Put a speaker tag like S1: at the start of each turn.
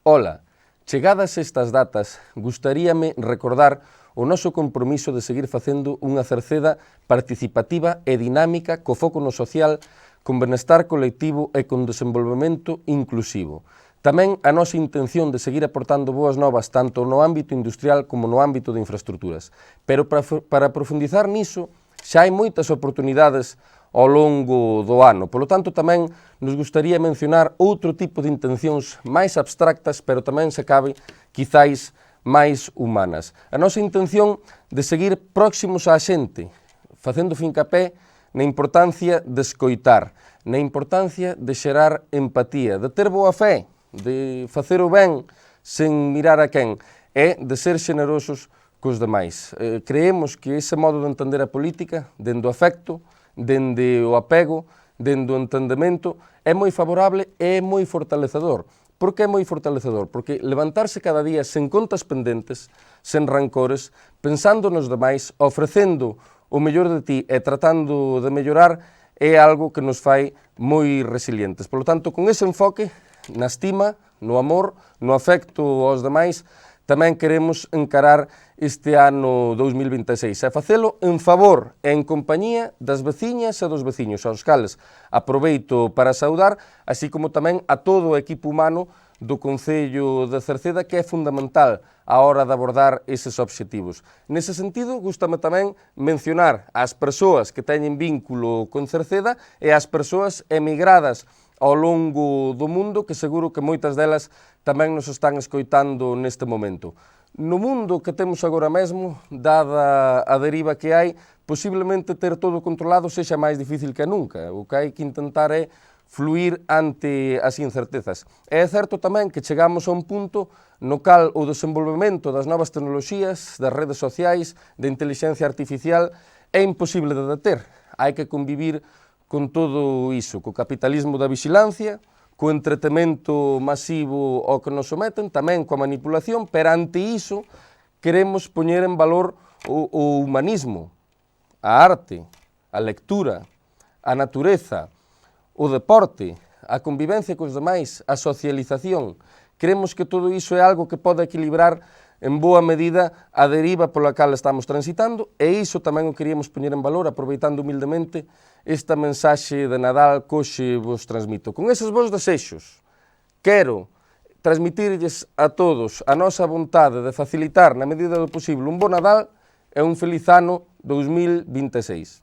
S1: Ola, chegadas estas datas, gustaríame recordar o noso compromiso de seguir facendo unha Cerceda participativa e dinámica co foco no social, con benestar colectivo e con desenvolvemento inclusivo. Tamén a nosa intención de seguir aportando boas novas tanto no ámbito industrial como no ámbito de infraestructuras. Pero para profundizar niso, xa hai moitas oportunidades ao longo do ano. Polo tanto, tamén nos gustaría mencionar outro tipo de intencións máis abstractas, pero tamén, se cabe, quizáis máis humanas. A nosa intención de seguir próximos á xente, facendo fincapé na importancia de escoitar, na importancia de xerar empatía, de ter boa fe, de facer o ben sen mirar a quen, e de ser xenerosos cos demais. Creemos que ese modo de entender a política, dende o afecto, dende o apego, dende o entendemento, é moi favorable e é moi fortalecedor. Por que é moi fortalecedor? Porque levantarse cada día sen contas pendentes, sen rancores, pensando nos demais, ofrecendo o mellor de ti e tratando de mellorar, é algo que nos fai moi resilientes. Por lo tanto, con ese enfoque, na estima, no amor, no afecto aos demais, tamén queremos encarar este ano 2026 e facelo en favor e en compañía das veciñas e dos veciños, aos cales aproveito para saudar, así como tamén a todo o equipo humano do Concello de Cerceda, que é fundamental á hora de abordar eses obxectivos. Nese sentido, gústame tamén mencionar as persoas que teñen vínculo con Cerceda e as persoas emigradas ao longo do mundo, que seguro que moitas delas tamén nos están escoitando neste momento. No mundo que temos agora mesmo, dada a deriva que hai, posiblemente ter todo controlado sexa máis difícil que nunca. O que hai que intentar é fluir ante as incertezas. É certo tamén que chegamos a un punto no cal o desenvolvemento das novas tecnoloxías, das redes sociais, da intelixencia artificial, é imposible de deter. Hai que convivir con todo iso, co capitalismo da vixilancia, co entretemento masivo ao que nos someten, tamén coa manipulación, pero ante iso queremos poñer en valor o humanismo, a arte, a lectura, a natureza, o deporte, a convivencia cos demais, a socialización. Creemos que todo iso é algo que pode equilibrar en boa medida a deriva pola cal estamos transitando, e iso tamén o queríamos poñer en valor, aproveitando humildemente esta mensaxe de Nadal que hoxe vos transmito. Con eses vos desexos, quero transmitirlles a todos a nosa vontade de facilitar, na medida do posible, un bo Nadal e un feliz ano 2026.